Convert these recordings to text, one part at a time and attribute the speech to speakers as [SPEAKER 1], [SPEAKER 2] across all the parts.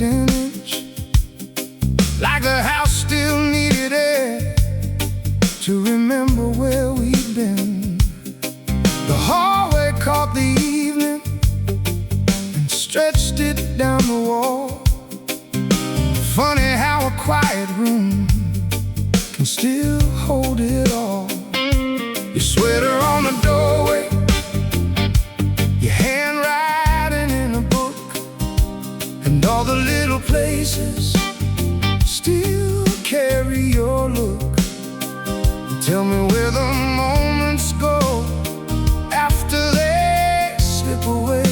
[SPEAKER 1] an inch, like the house still needed air to remember where we'd been. The hallway caught the evening and stretched it down the wall. Funny how a quiet room can still hold it all. Your sweater on the doorway, your handwriting in a book, and all the little places still carry your look. Tell me where the moments go after they slip away.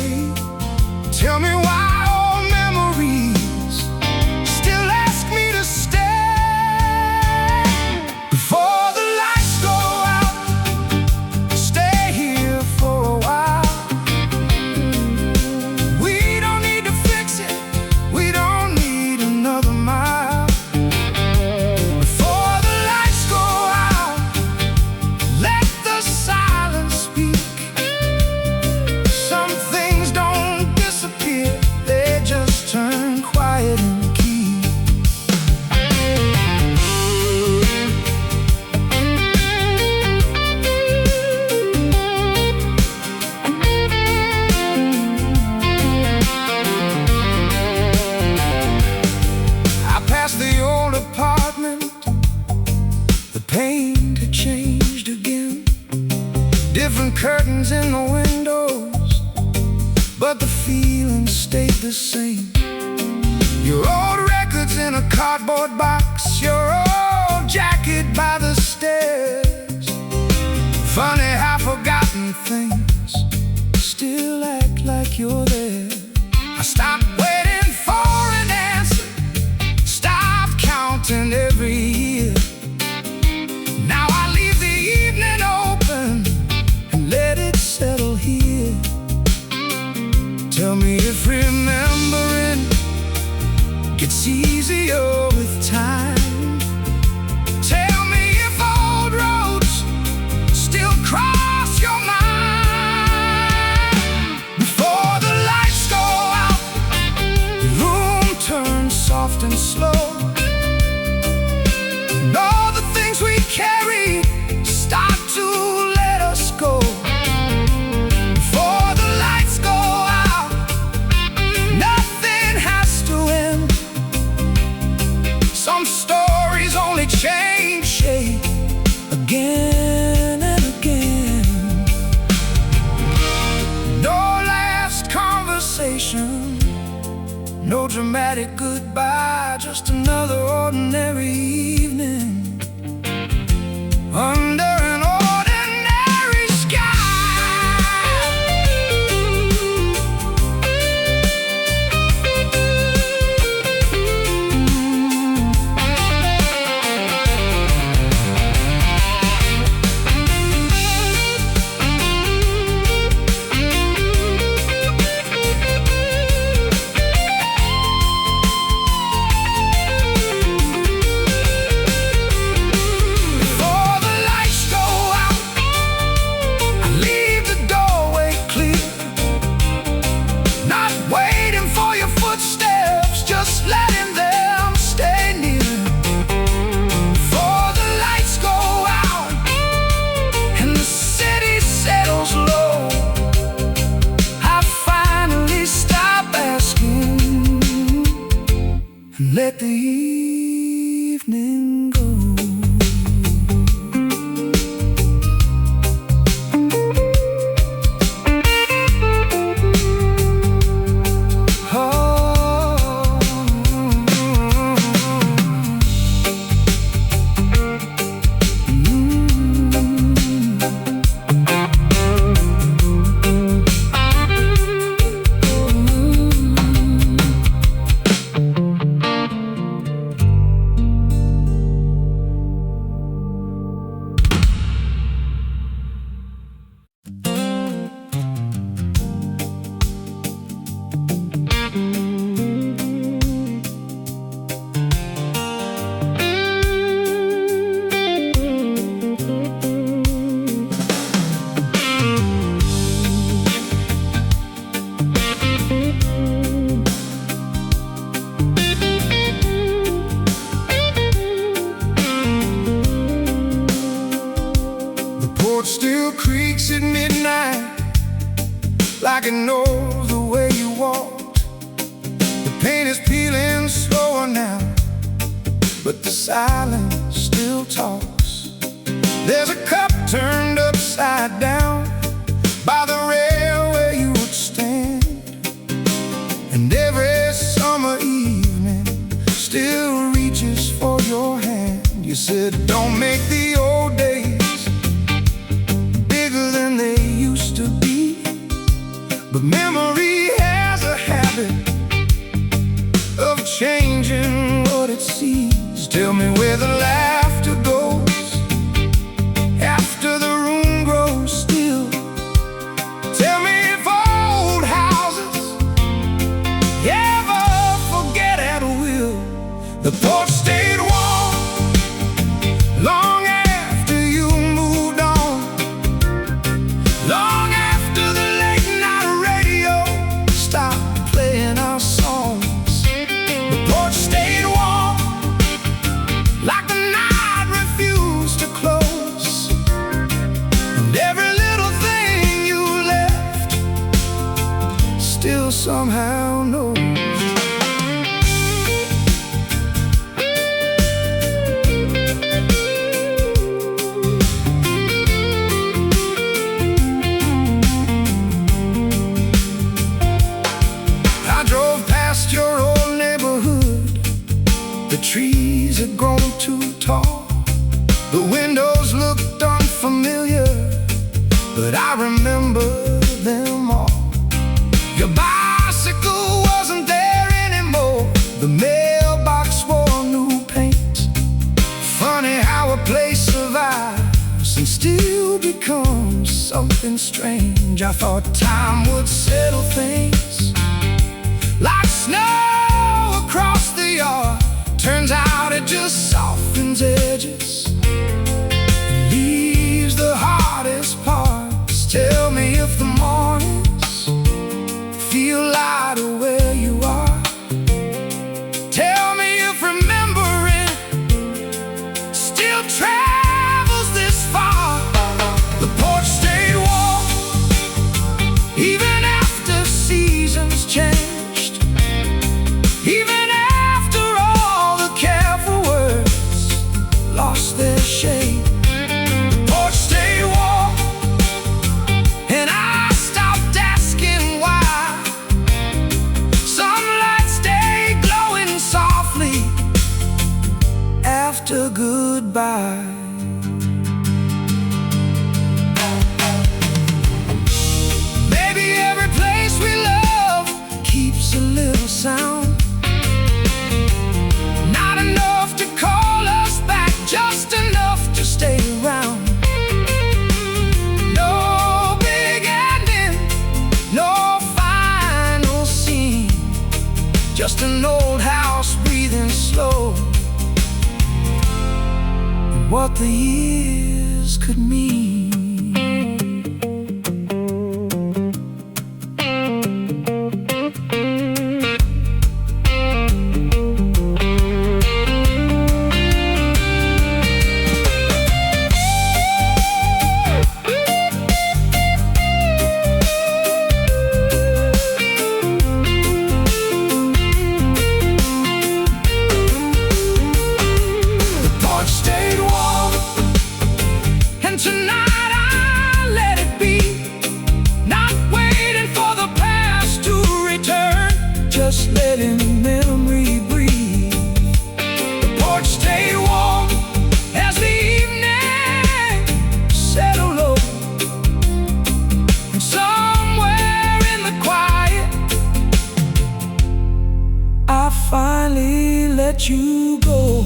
[SPEAKER 1] Tell me why old memories still ask me to stay. Before the lights go out, stay here for a while. We don't need to fix it, we don't need another mile. Before the lights go out, let the silence speak. Some things don't disappear, they just turn quiet and key. I passed the old apartment, the paint had changed again. Different curtains in the windows, but the feeling stayed the same. Your old records in a cardboard box, your old jacket by the stairs. Funny how forgotten things still act like you're there. I stopped waiting for an answer, stopped counting every year. Now I leave the evening open and let it settle here. Tell me if remembering gets easier with time. Tell me if old roads still cross your mind. Before the lights go out, the room turns soft and slow, and all the things we carry start to let us go. Before the lights go out, nothing has to end. Some stories only change shape again and again. No last conversation, no dramatic goodbye, just another ordinary evening under an ordinary sky. Before the lights go walked. The paint is peeling slower now, but the silence still talks. There's a cup turned upside down by the rail where you would stand, and every summer evening still reaches for your hand. You said, don't make the old days bigger than they used to be, but memory has a habit of changing what it sees. Tell me where the laughter goes after the room grows still. Tell me if old houses ever forget at will. The porch stayed warm long after you moved on, long after the late night radio stopped playing our songs. The porch stayed warm like the night refused to close, and every little thing you left still somehow knows. I drove past your old neighborhood. The trees had grown too tall. The windows looked unfamiliar, but I remember them all. Your bicycle wasn't there anymore. The mailbox wore new paint. Funny how a place survives and still becomes something strange. I thought time would settle things like snow across the yard. Turns out it just softens edges and leaves the hardest parts. Tell me if the mornings feel lighter where you are. Tell me if remembering still travels this far. The porch stayed warm even after seasons changed, even after all the careful words lost their shade. The porch stayed warm, and I stopped asking why. Sunlight stayed glowing softly after goodbye. Maybe every place we love keeps a little sound, not enough to call us back, just enough to stay around. No big ending, no final scene, just an old house breathing slow, and what the years could mean. The porch stayed warm, and tonight I let it be. Not waiting for the past to return, just letting memory breathe. The porch stayed warm as the evening settled low, and somewhere in the quiet I finally let you go.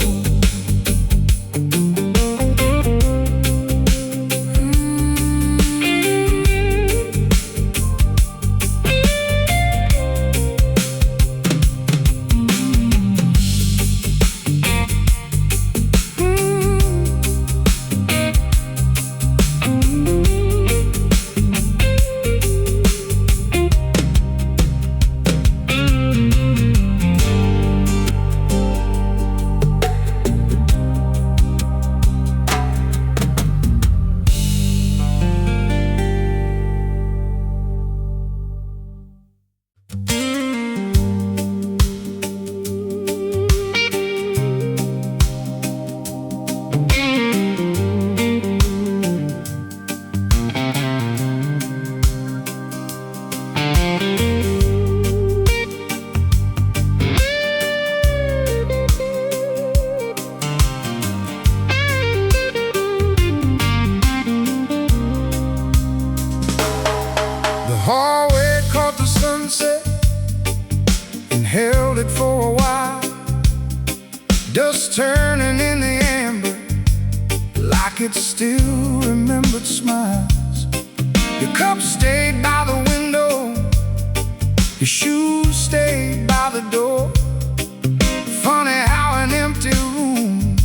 [SPEAKER 1] the sunset and held it for a while. Dust turning in the amber like it still remembered smiles. Your cup stayed by the window, your shoes stayed by the door. Funny how an empty room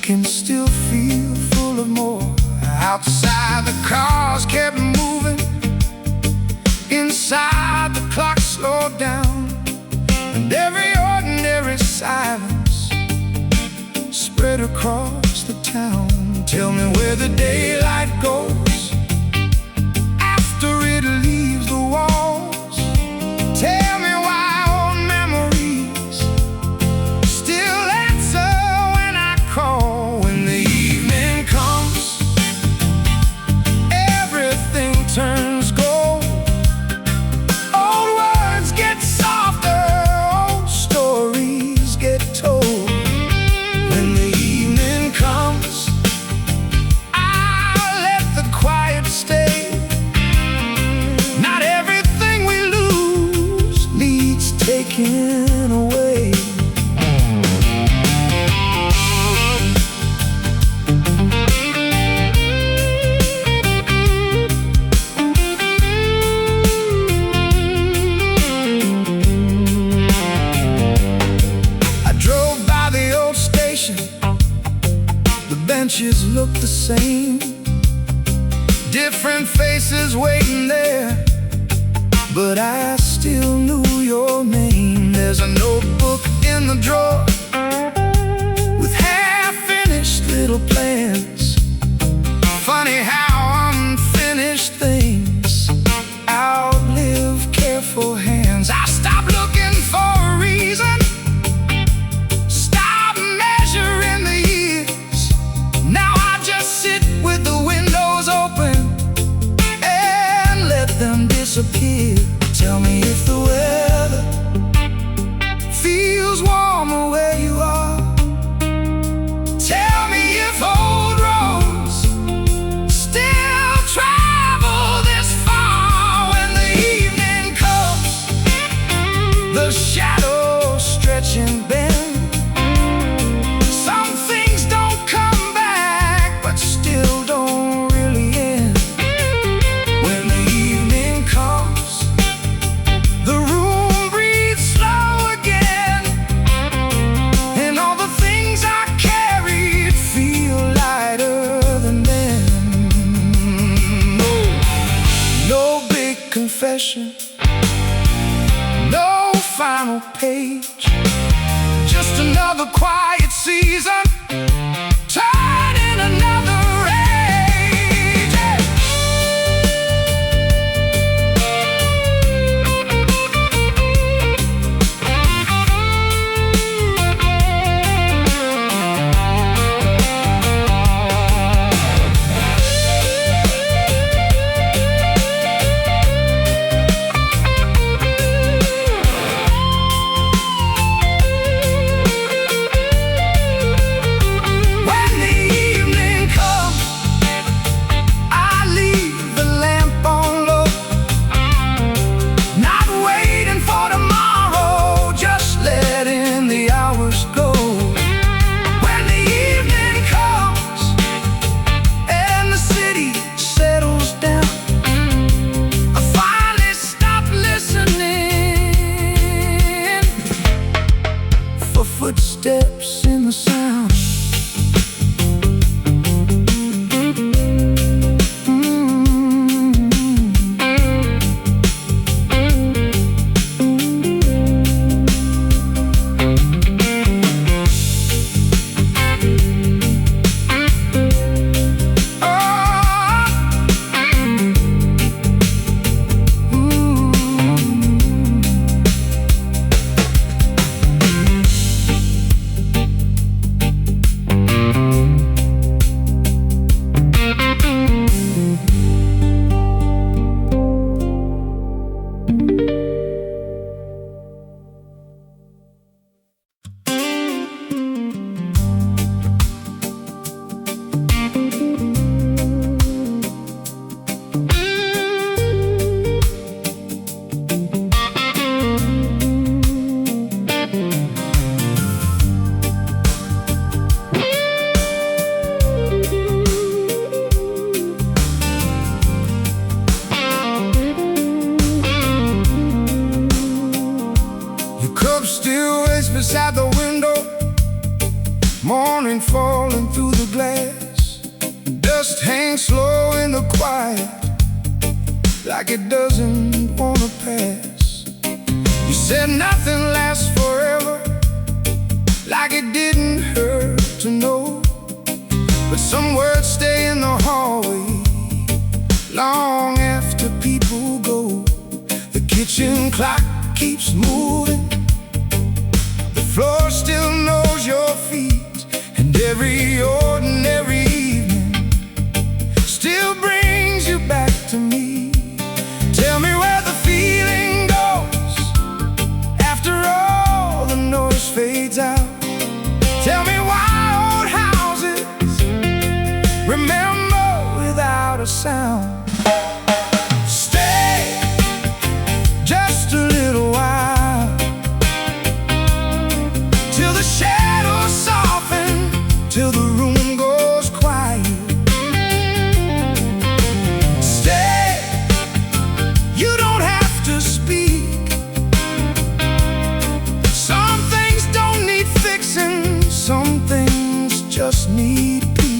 [SPEAKER 1] can still feel full of more. Outside the cars kept moving, inside the clock slowed down, and every ordinary silence spread across the town. Tell me where the daylight goes after it leaves the walls. Tell me why old memories still answer when I call. When the evening comes, everything turns gold. Old words get softer, old stories get told. When the evening comes, I'll let the quiet stay. Not everything we lose needs taken away. I drove by the old station. The benches look the same, different faces waiting there, but I still knew your name. There's a notebook in the drawer with half-finished little plans. Funny how unfinished things outlive careful hands. I stopped looking for a reason, stopped measuring the years. Now I just sit with the windows open and let them disappear. Tell me if the weather feels warmer where you are. Tell me if old roads still travel this far. When the evening comes, the shadows stretch and bend. Some things don't come back, but still don't really end. When the evening comes, the room breathes slow again, and all the things I carried feel lighter than then. No big confession, no final page, just another quiet season, turning another age. Yeah. beside the window, morning falling through the glass. Dust hangs slow in the quiet, like it doesn't wanna pass. You said nothing lasts forever, like it didn't hurt to know. But some words stay in the hallway long after people go. The kitchen clock keeps moving, the floor still knows your feet, and every ordinary evening still brings you back to me. Tell me where the feeling goes after all the noise fades out. Tell me why old houses remember without a sound. Stay just a little while, till the shadows soften, till the room goes quiet. Stay, you don't have to speak. Some things don't need fixing, some things just need peace.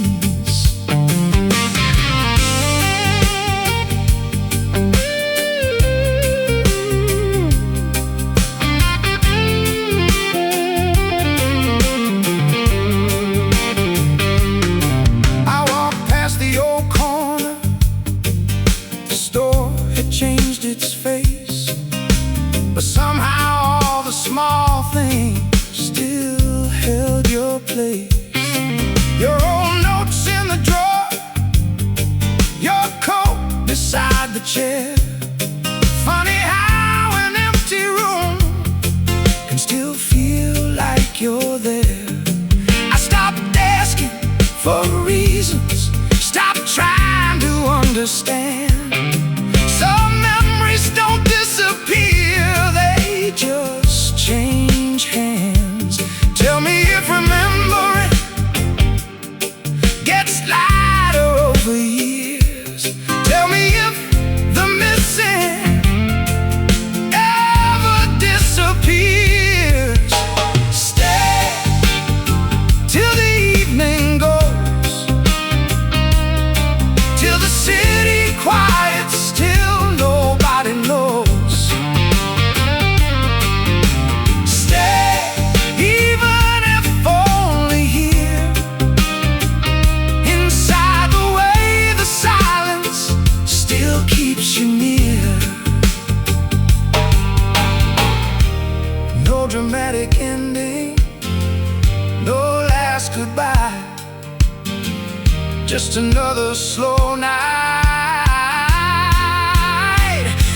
[SPEAKER 1] I walked past the old corner, the store had changed its face, but somehow all the small things still held your place. Your old notes in the drawer, your coat beside the chair. Funny how an empty room can still feel like you're there. I stopped asking for reasons, stopped trying to understand. Some memories don't disappear, they just change hands. Tell me if remembering gets lighter over years. Tell me if the missing ever disappears. Stay till the evening goes, till the city quiets, till nobody knows. Stay, even if only here, inside the way the silence still keeps you near. No dramatic ending, no last goodbye, just another slow night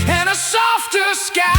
[SPEAKER 1] and a softer sky.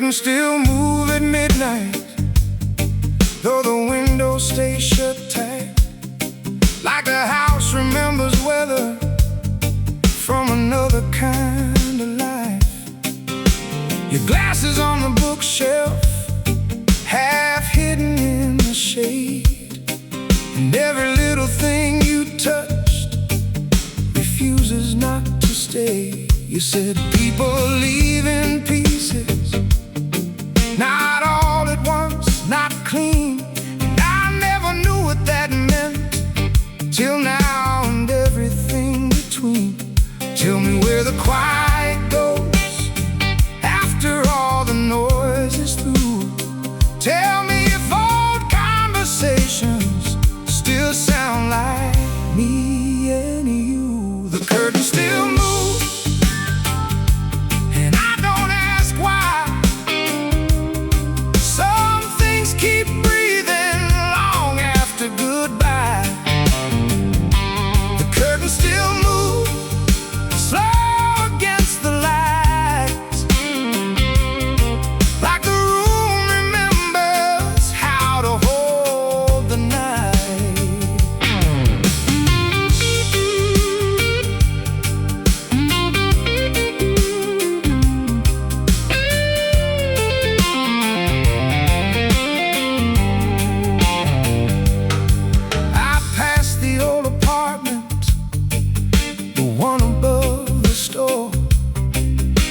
[SPEAKER 1] curtains still move at midnight, though the windows stay shut tight, like the house remembers weather from another kind of life. Your glasses on the bookshelf, half hidden in the shade, and every little thing you touched refuses not to stay. You said people leave in pieces, not all at once, not clean. And I never knew what that meant till now, and everything between. Tell me where the quiet goes after all the noise is through. Tell me if old conversations still sound like me and you. The curtain still moves, and I don't ask why. Some things keep breathing long after goodbye. The curtain still moves, slow against the lights, like the room remembers how to hold the night. I passed the old apartment, the one above the store.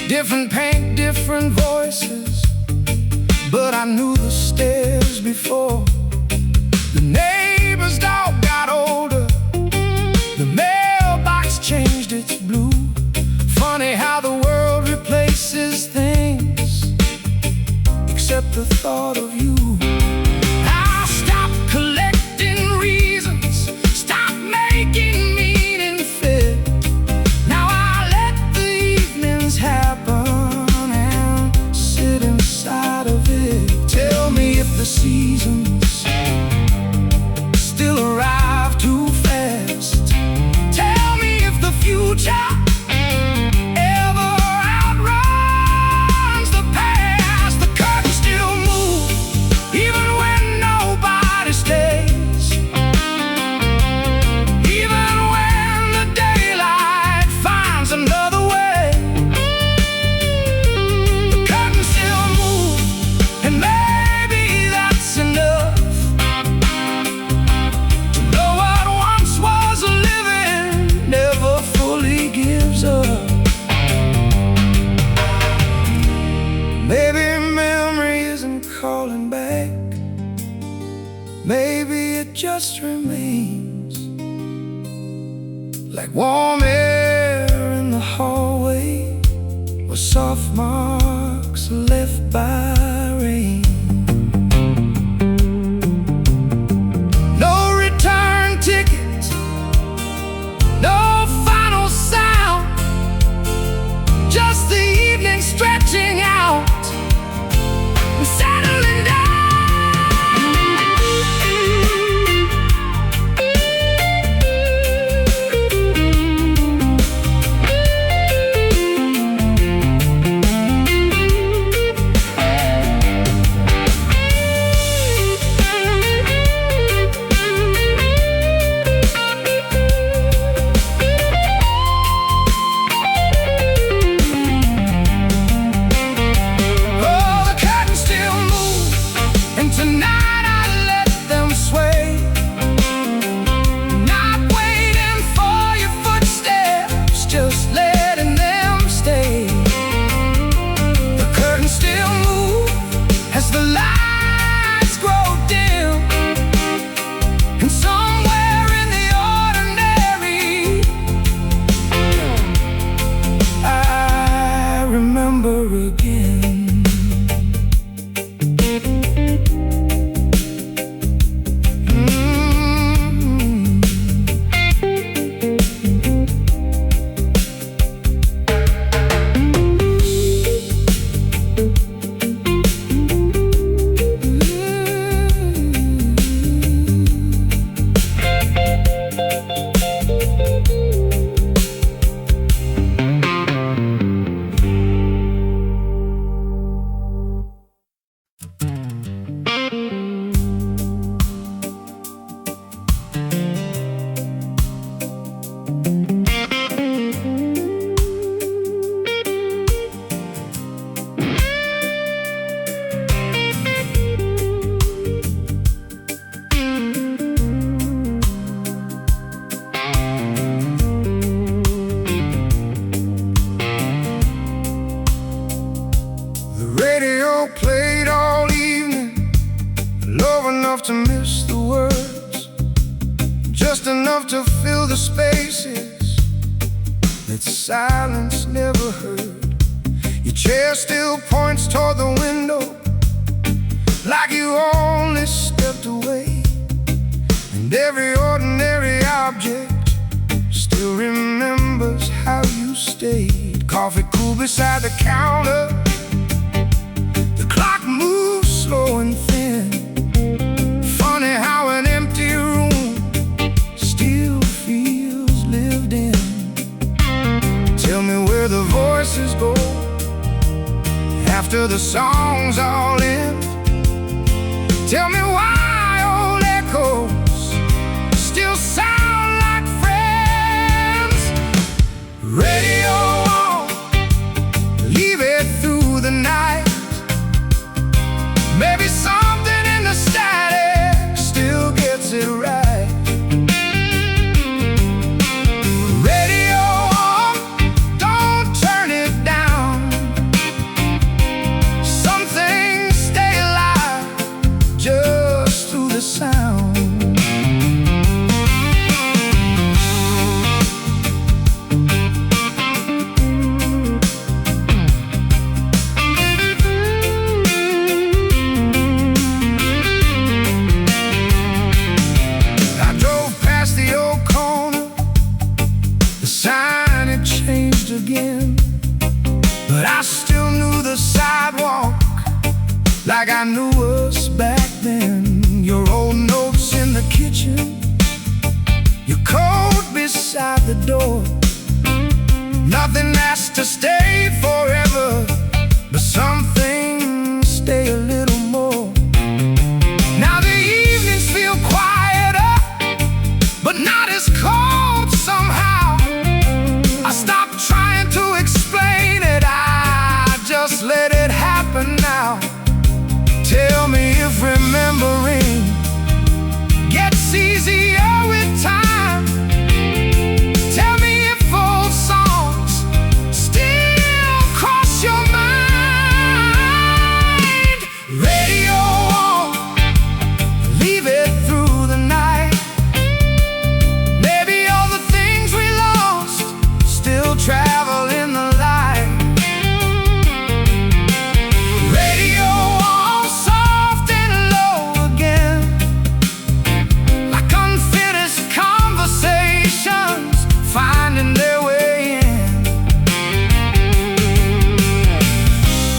[SPEAKER 1] Different paint, different voices, but I knew the stairs before. The neighbor's dog got older, the mailbox changed its blue. Funny how the world replaces things, except the thought of you. I'll stop collecting reasons, stop making meaning fit. Now I let the evenings happen and sit inside of it. Tell me if the seasons still arrive too fast. Tell me if the future ever outruns the past. The curtain still moves, even when nobody stays, even when the daylight finds another way. The curtain still moves, and maybe that's enough to know what once was living never fully gives up. Maybe memory isn't calling back, maybe it just remains like warm air in the hallway, or soft marks left by rain. No return ticket, no final sound, just the evening stretching out and settling down. enough to miss the words, just enough to fill the spaces that silence never heard. Your chair still points toward the window, like you only stepped away. And every ordinary object still remembers how you stayed. Coffee cool beside the counter, the clock moves slow and thin. Funny how an empty room still feels lived in. Tell me where the voices go after the songs all end. Tell me why old echoes still sound like friends. Radio on, leave it through the night. Maybe something in the static still gets it right. Radio on, don't turn it down. Some things stay alive just through the sound. I drove past the old corner, the sign had changed again, but I still knew the sidewalk like I knew us back then. Your old notes in the kitchen, your coat beside the door. Nothing has to stay forever, but some things stay a little more. Now the evenings feel quieter, but not as cold somehow. I stopped trying to explain it, I just let it happen now. Tell me if remembering gets easier with time. Tell me if old songs still cross your mind. Radio on, leave it through the night. Maybe all the things we lost still travel in the light. Radio on, soft and low again, like unfinished conversations finding their way in.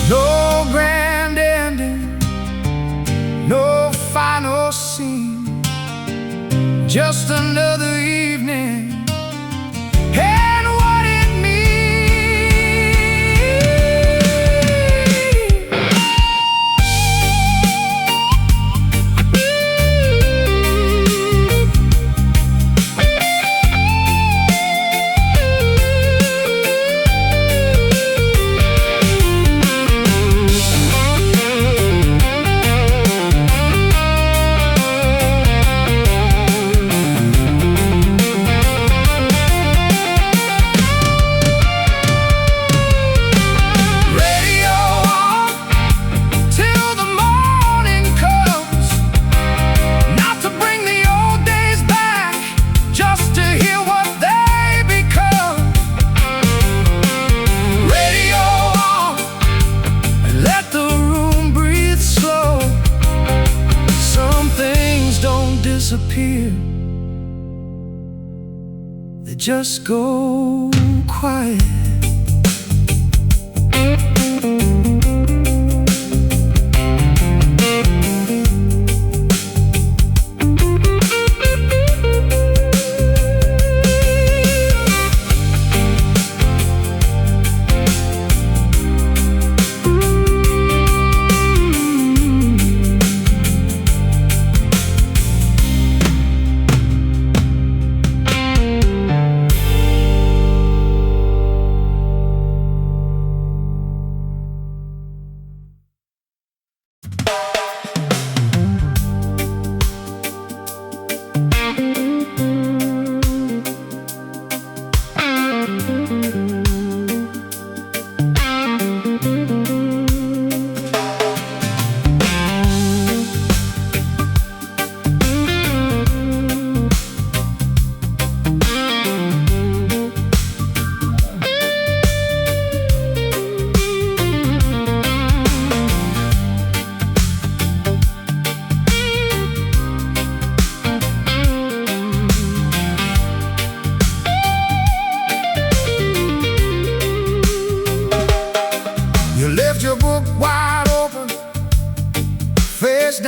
[SPEAKER 1] No grand ending, no final scene, just another evening and what it Radio on till the morning comes, not to bring the old days back, just to hear what they become. Radio on, and let the room breathe slow. Some things don't disappear, they just go quiet.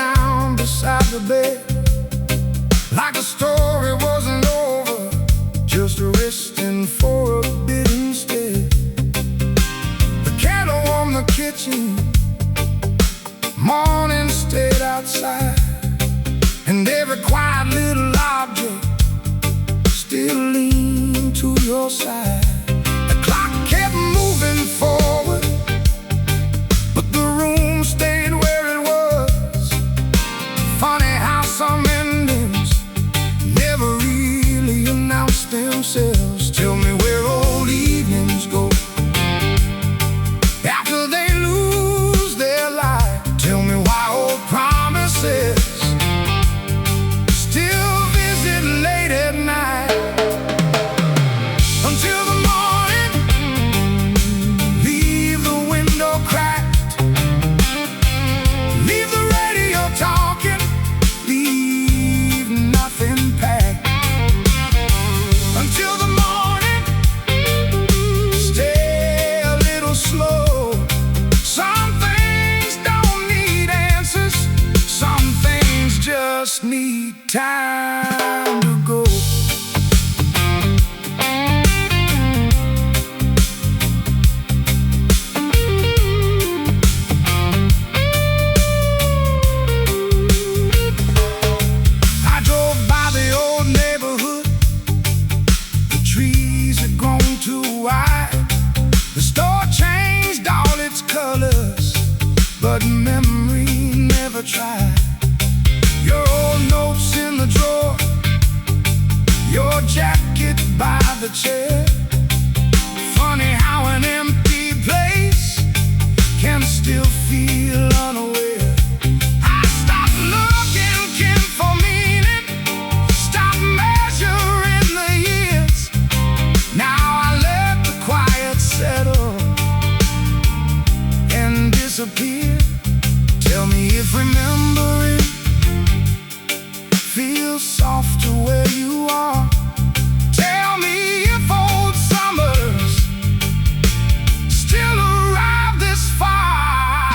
[SPEAKER 1] down beside the bed, like the story wasn't over, just resting for a bit instead. The kettle warmed the kitchen, morning stayed outside, and every quiet little object still leaned to your side. The clock kept moving forward, but the room stayed where it was. Funny how some endings never really announce themselves. Tell me where old evenings go after they lose their light. Tell me why old promises still visit late at night. Until the morning, leave the window cracked, leave the radio talking, leave nothing packed. Until the morning, stay a little slow. Some things don't need answers, some things just need time to go. I drove by the old neighborhood. The trees had grown too wide. The store changed all its colors, but memory never tried. Your old notes in the drawer, your jacket by the chair. Funny how an empty place can still feel unaware. I stopped looking for meaning, stopped measuring the years. Now I let the quiet settle and disappear. Tell me if remembering feels softer where you are. Tell me if old summers still arrive this far.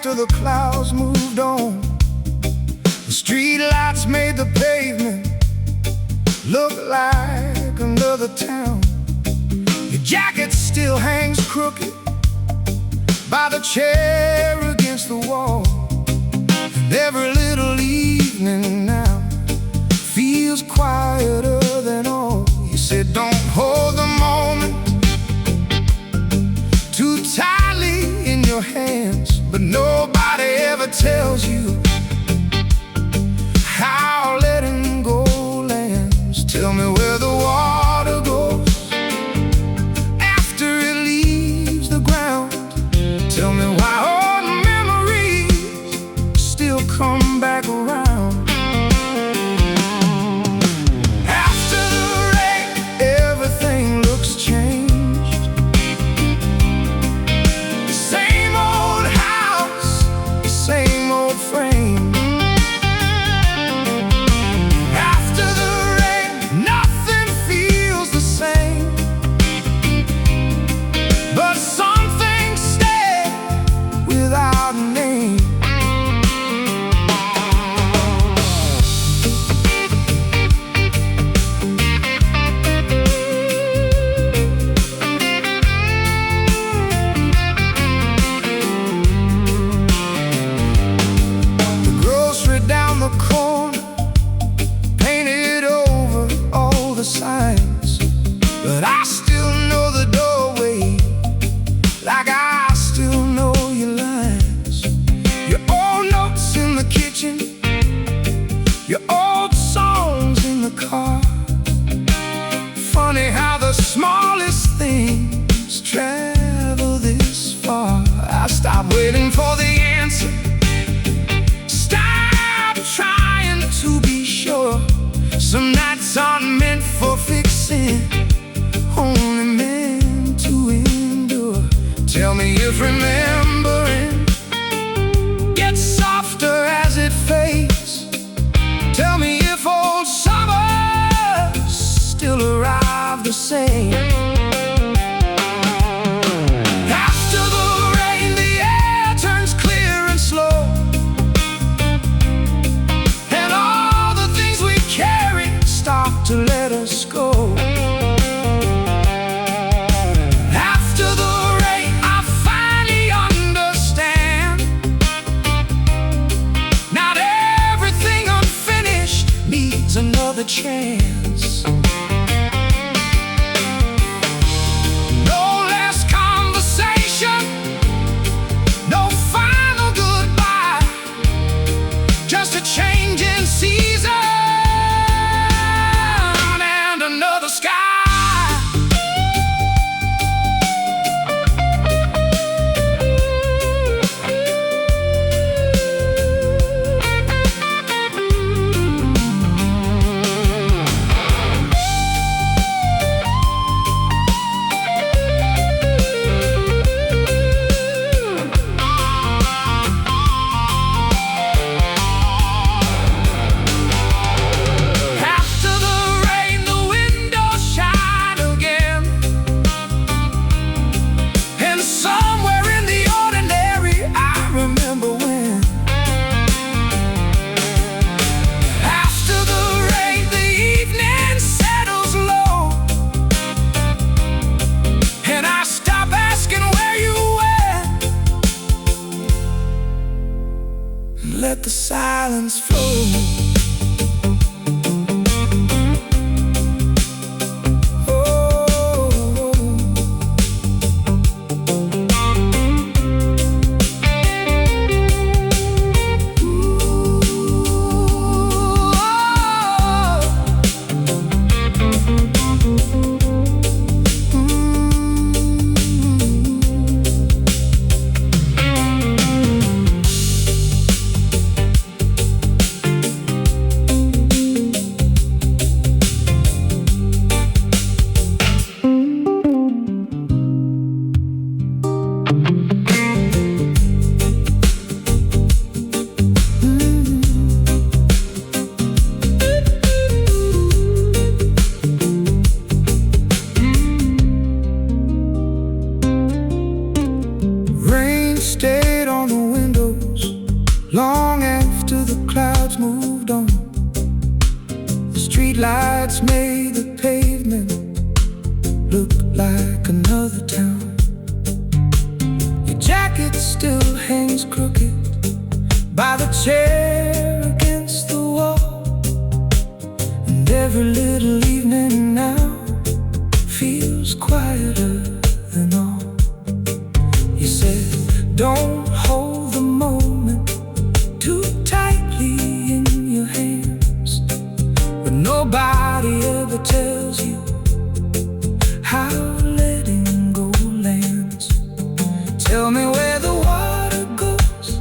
[SPEAKER 1] after the clouds moved on. The street lights made the pavement look like another town. Your jacket still hangs crooked by the chair against the wall. And every little evening now feels quieter than all. You said don't hold the moment too tightly in your hands, but nobody ever tells you how letting go lands. Tell me where the water goes after it leaves the ground. Tell me why old memories still come back around. After the rain, everything looks changed. Same old house, same old frame. After the rain, nothing feels the same, but some things stay without a name. The grocery down the corner painted over all the signs, but I still know the doorway like I still know your lines. Your old notes in the kitchen, your old songs in the car. Funny how the smallest things travel this far. I stopped waiting for the answer, stop trying to be sure. Some nights aren't meant for fixing, only meant to endure. Tell me if remembering gets softer as it fades. Tell me if old summers still arrive the same. After the rain, the air turns clear and slow, and all the things we carry stop to let us go. After the rain, I finally understand. Not everything unfinished needs another chance. No less conversation, no final goodbye, just a change in season and another sky. After the rain, the windows shine again, and somewhere in the ordinary I remember when. After the rain, the evening settles low, and I stop asking where you went and let the silence flow. Rain stayed on the window Long after the clouds moved on, the streetlights made the pavement look like another town. Your jacket still hangs crooked by the chair against the wall, and every little evening now feels quieter than all. You said, don't hold the moment too tightly in your hands, but nobody ever tells you how letting go lands. Tell me where the water goes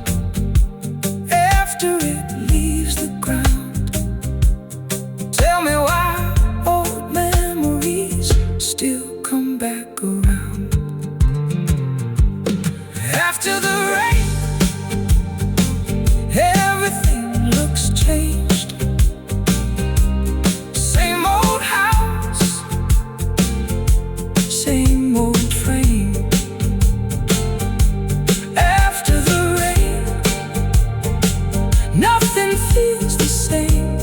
[SPEAKER 1] after it leaves the ground. Tell me why old memories still come back around. After the rain, everything looks changed. Same old house, same old frame. After the rain, nothing feels the same,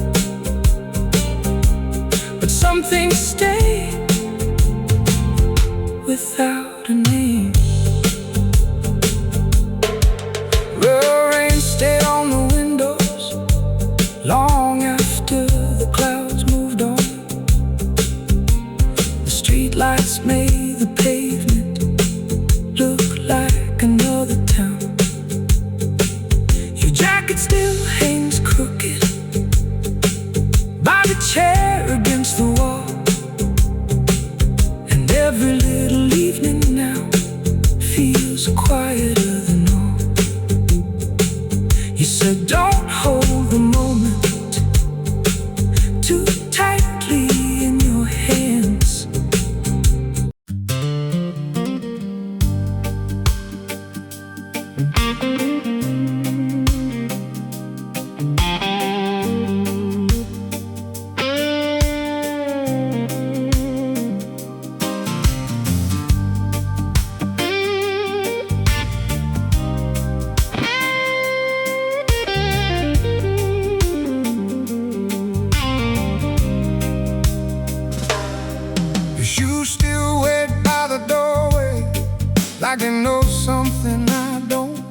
[SPEAKER 1] but some things stay without a name. The rain stayed on the windows long after the clouds moved on. The streetlights made the pavement look like another town. Your jacket still hangs crooked by the chair against the wall, and every little evening now feels quieter than all. You said don't hold the moment too tightly in your hands. Your shoes still wet by the doorway, like they know something I don't.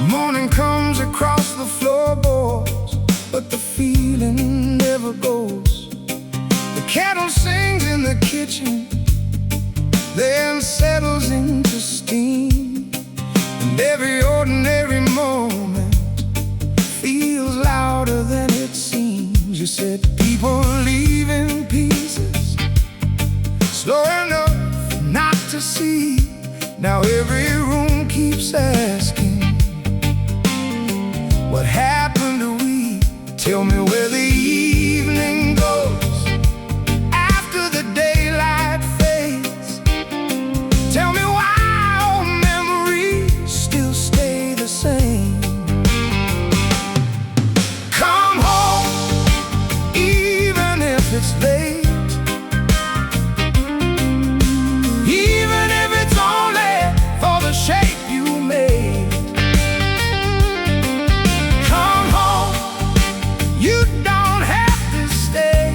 [SPEAKER 1] Morning comes across the floorboards, but the feeling never goes. The kettle sings in the kitchen, then settles into steam, and every ordinary moment feels louder than it seems. You said people leave in pieces, slow enough not to see. Now every room keeps asking, what happened to we? Tell me where the evening goes after the daylight fades. Tell me why old memories still stay the same. Come home, even if it's late, even if it's only for the shape you made. Come home, you don't have to stay.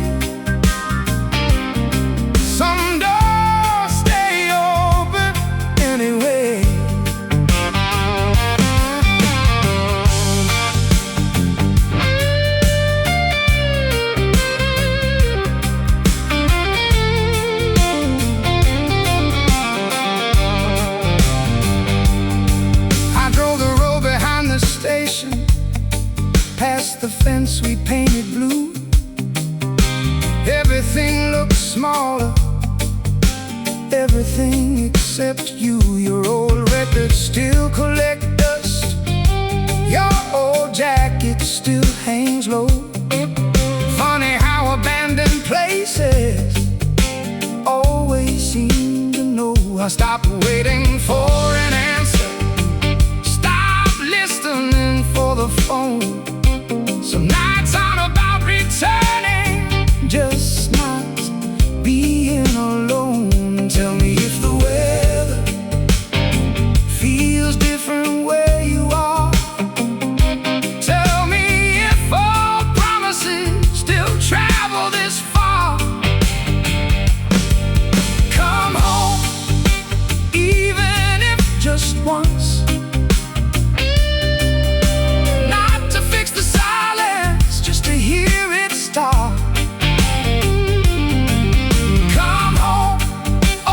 [SPEAKER 1] Some doors stay open anyway. I drove the road behind the station, past the fence we painted blue. Everything looks smaller, everything except you. Your old records still collect dust, your old jacket still hangs low. Funny how abandoned places always seem to know. I stopped waiting for an answer, stopped listening for the phone. Some nights aren't about returning, just not being alone. Tell me if the weather feels different where you are. once. Not to fix the silence, just to hear it start. Come home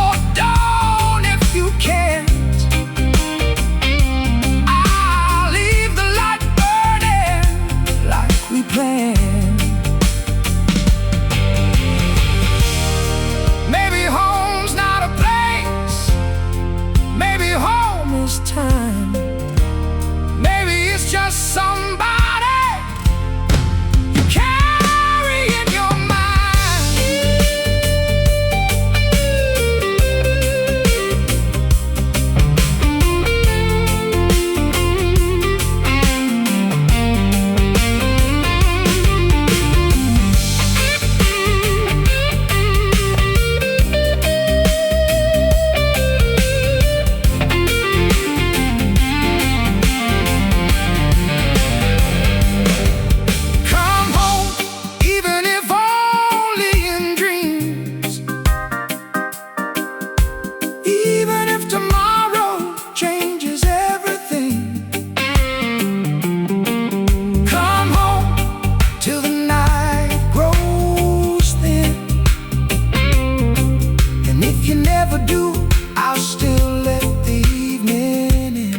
[SPEAKER 1] or don't if you can't. I'll leave the light burning like we planned. Maybe home's not a place, maybe home is time. Maybe it's just somebody you carry in your mind. Come home, even if only in dreams. Even if tomorrow changes everything. Come home till the night grows thin. And if you never do, I'll still let the evening in.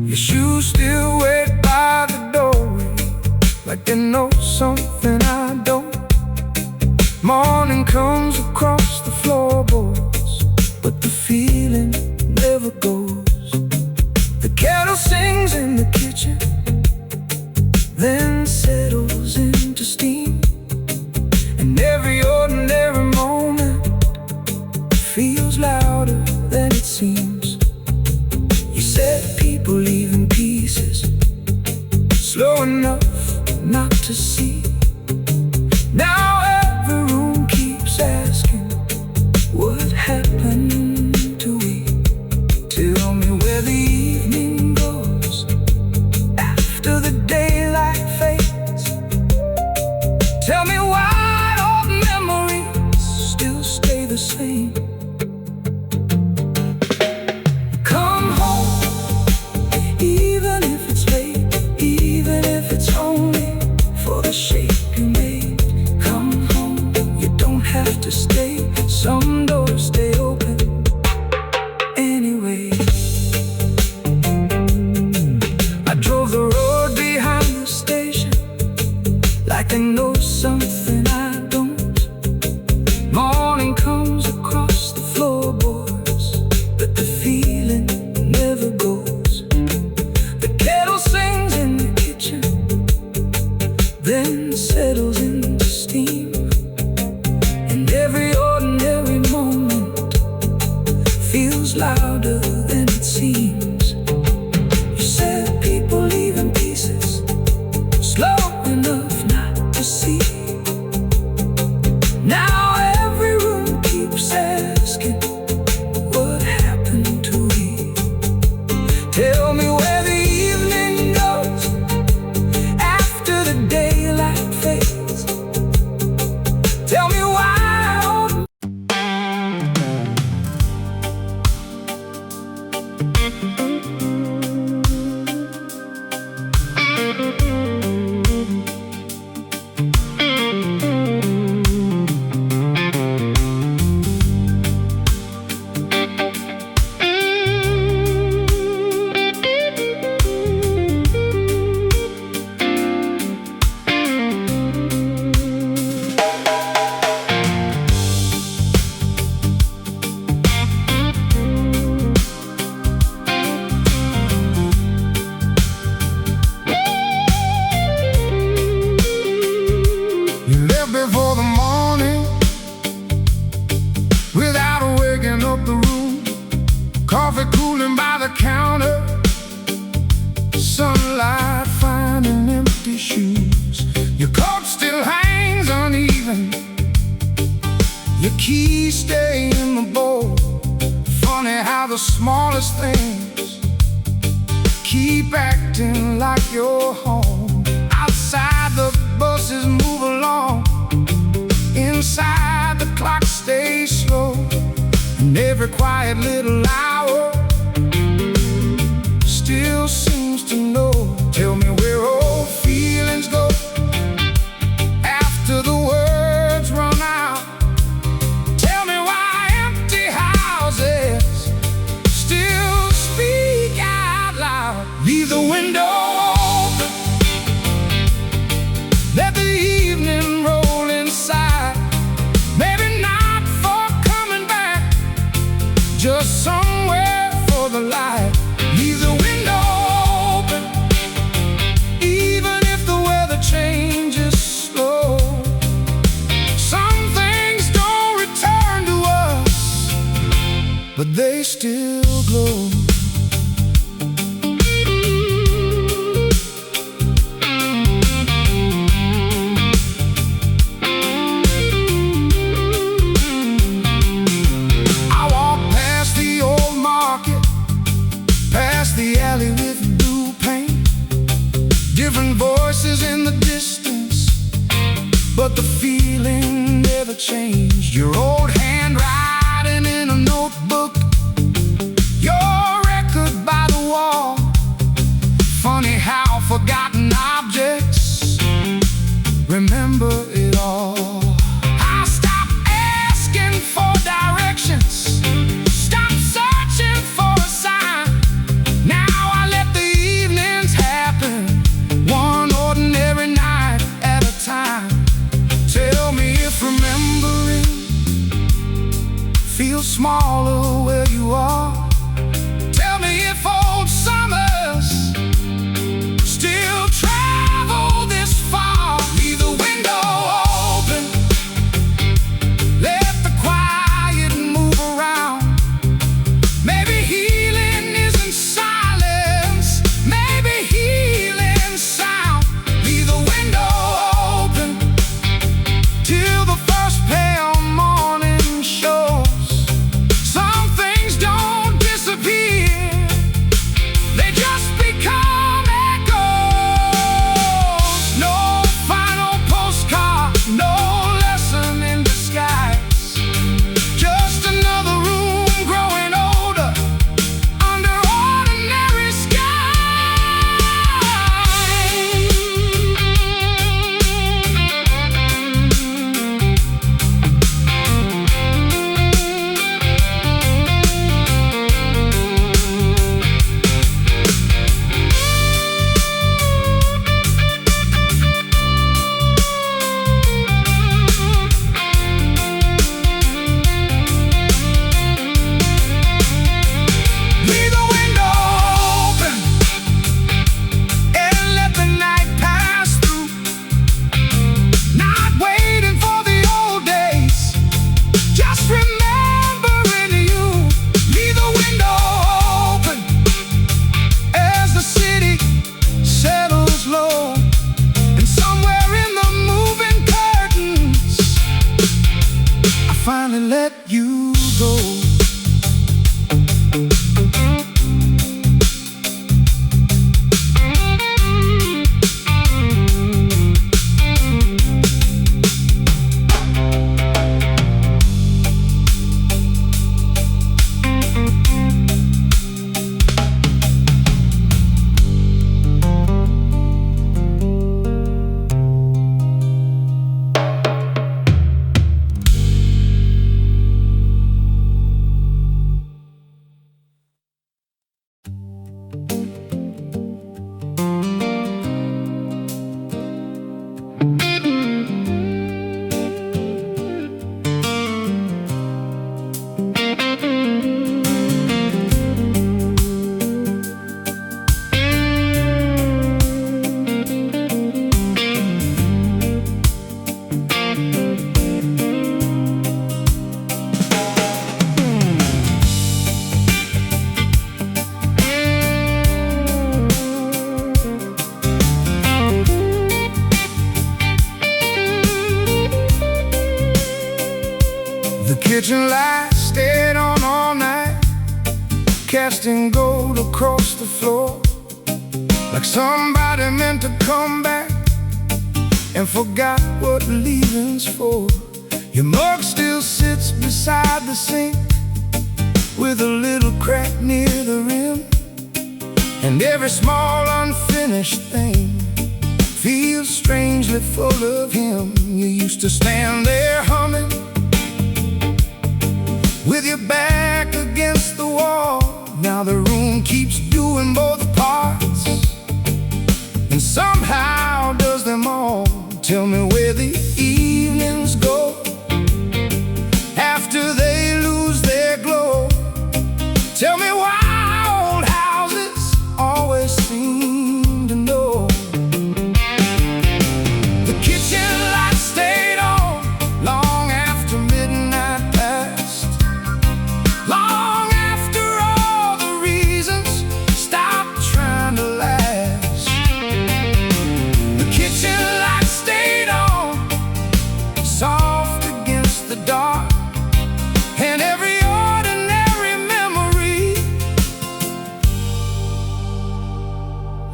[SPEAKER 1] Your shoes still wait by the doorway, like they know something I don't. Morning comes across the floorboards, but the feeling never goes. The kettle sings in the kitchen, then settles into steam. And every ordinary moment feels louder than it seems. You said people leave in pieces, slow enough not to see. Now every room keeps asking, what happened to we? Tell me where the evening goes after the daylight fades. Tell me why old memories still stay the same. Come home, even if it's late, even if it's only for the shape you made. Come home, you don't have to stay. Some doors stay open anyway. I drove the road behind the station, like they know something I don't. Morning comes across the floorboards, but the feeling never goes. The kettle sings in the kitchen, then settles into steam. And every ordinary moment feels louder than it seems. You said people leave in pieces, slow enough not to see. Now every room keeps asking, what happened to we? Tell me where the evening goes after the daylight fades. Tell me why old smallest things. Keep acting like you're home. Outside the buses move along. Inside the clock stays slow. And every quiet little hour still seems to know. Tell me where old feelings go after the words run out. Tell me why empty houses still speak out loud. Leave the window open, let the evening roll inside. Maybe not for coming back, just somewhere for the light. Leave the window open, even if the weather changes slow. Some things don't return to us, but they still glow. I walk past the old market, past the alley with blue paint. Different voices in the distance, but the feeling never changed. Your old handwriting in a notebook, your record by the wall. Funny how forgotten objects remember it all. I stopped asking for directions, stop searching for a sign. Now I let the evenings happen, one ordinary night at a time. Tell me if remembering feels smaller where you are. Tell me if old summers still travel this far. Leave the window open, let the quiet move around. Maybe healing isn't silence, maybe healing sound. Leave the window open till the first pale morning shows. Some things don't disappear, they just become echoes. No final postcard, no lesson in disguise. Just another room growing older under ordinary Leave the window open and let the night pass through. Not waiting for the old days, just remembering you. Leave the window open as the city settles low. And somewhere in the moving curtains, I finally let you go. kitchen light stayed on all night, kept dancing gold across the floor, like somebody meant to come back and forgot what leaving's for. Your mug still sits beside the sink with a little crack near the rim, and every small unfinished thing feels strangely full of him. You used to stand there humming with your back against the wall. Now the room keeps doing both parts and somehow does them all. Tell me where the evenings go after they lose their glow. Tell me why old houses always seem to know. The kitchen lights stayed on long after midnight passed, long after all the reasons stopped trying to last. The kitchen lights stayed on, soft against the dark, and every ordinary memory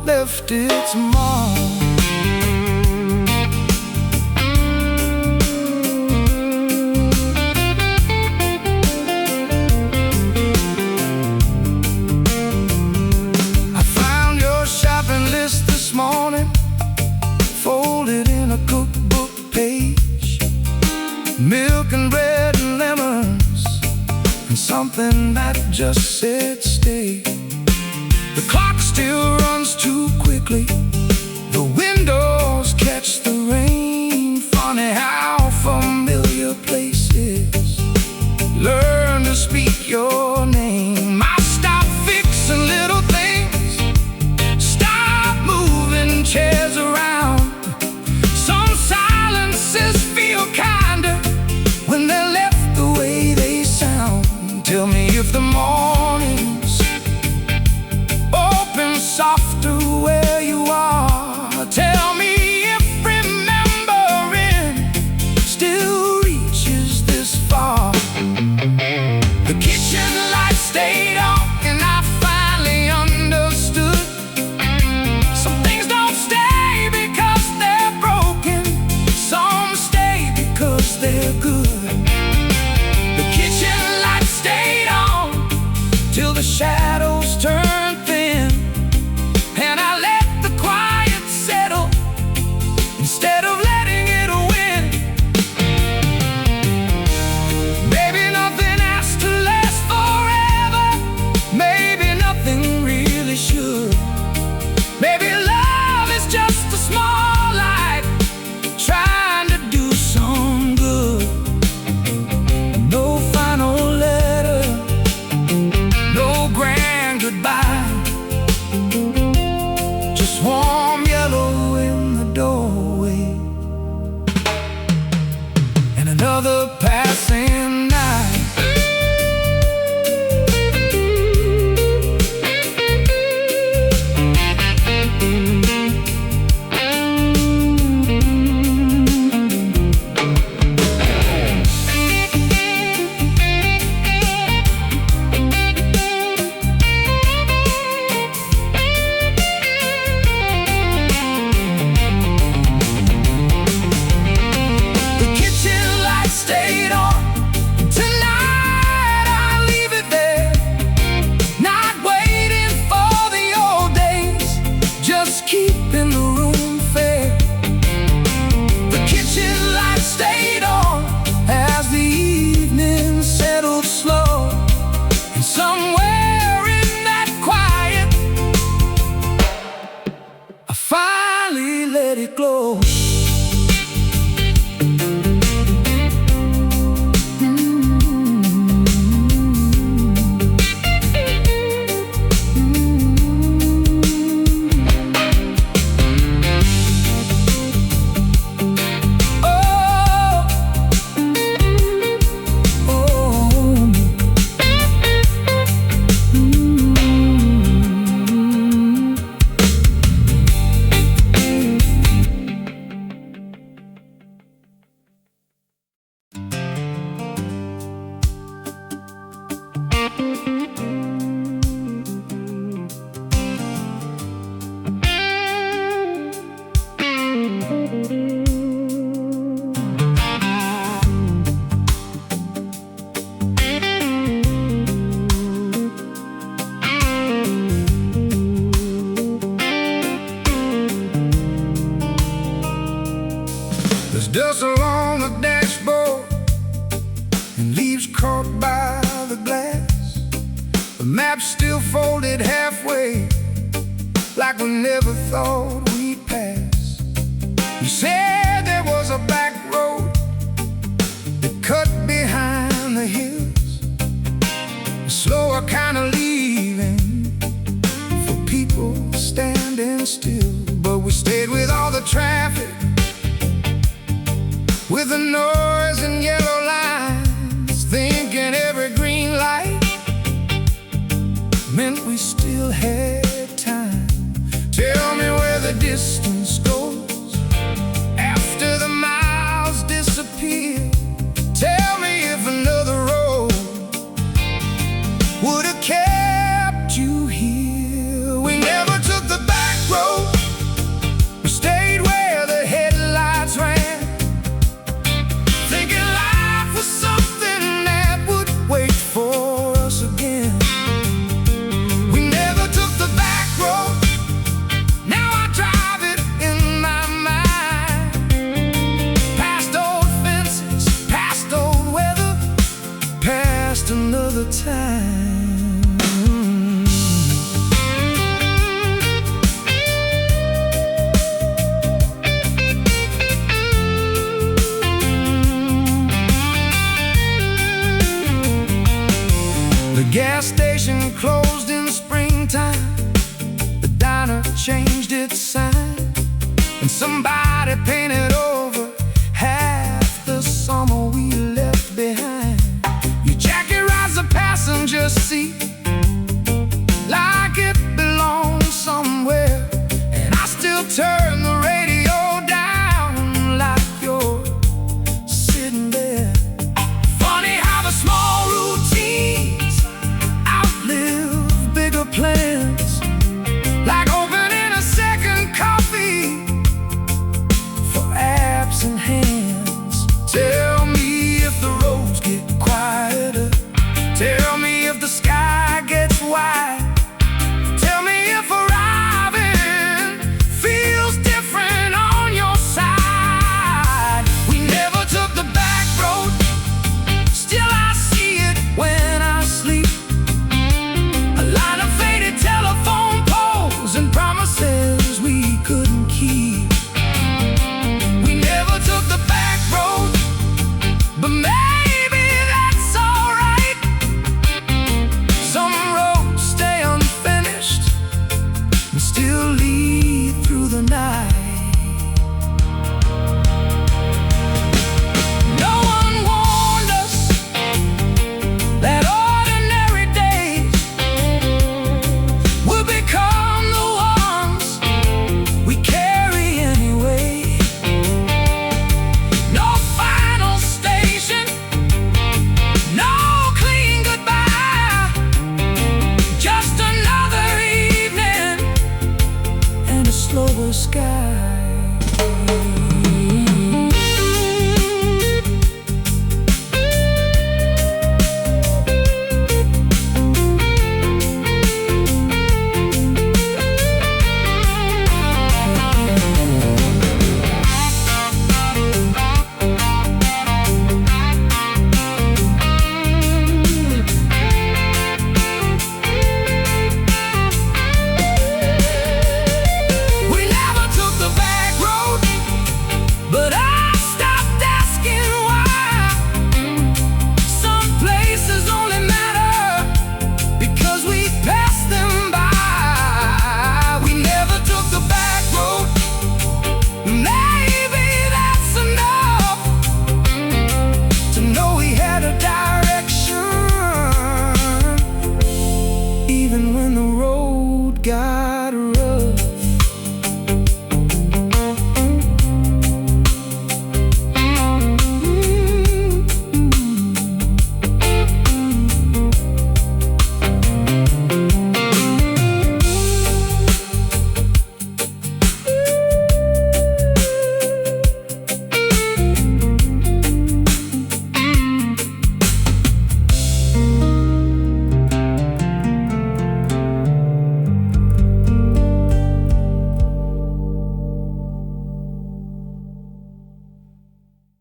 [SPEAKER 1] left its mark. I found your shopping list this morning, folded in a cookbook page. Milk and bread and lemons, and something that just said stay. The clock still runs too quickly, the windows catch the rain. Funny how familiar places learn to speak your name. I stop fixing little things, stop moving chairs around. Some silences feel kinder when they're left the way they sound. Tell me if the mornings open softer where you are. Tell me if remembering still reaches this far. The kitchen light stayed on, and I finally understood. Some things don't stay because they're broken, some stay because they're good. The kitchen light stayed on till the shadows turned thin, and I let the quiet settle instead of letting it win. Maybe nothing has to last forever, maybe nothing really should. Maybe love is just a small light trying to do some good. No final letter, no grand goodbye, just warm yellow in the doorway, and another passing night. The kitchen light stayed on There's dust along the dashboard and leaves caught by the glass. The map's still folded halfway, like we never thought we'd pass. You said there was a back road that cut behind the hills, a slower kind of leaving for people standing still. But we stayed with all the traffic, with the noise and yellow lines, thinking every green light meant we still had time. Tell me where the distance goes after the miles disappear. Tell me if another road would have kept you here. We never took the back road, we stayed where the headlights ran, thinking life was something that would wait for us again. We never took the back road, now I drive it in my mind. Past old fences, past old weather, past another time. The gas station closed in springtime, the diner changed its sign, and somebody painted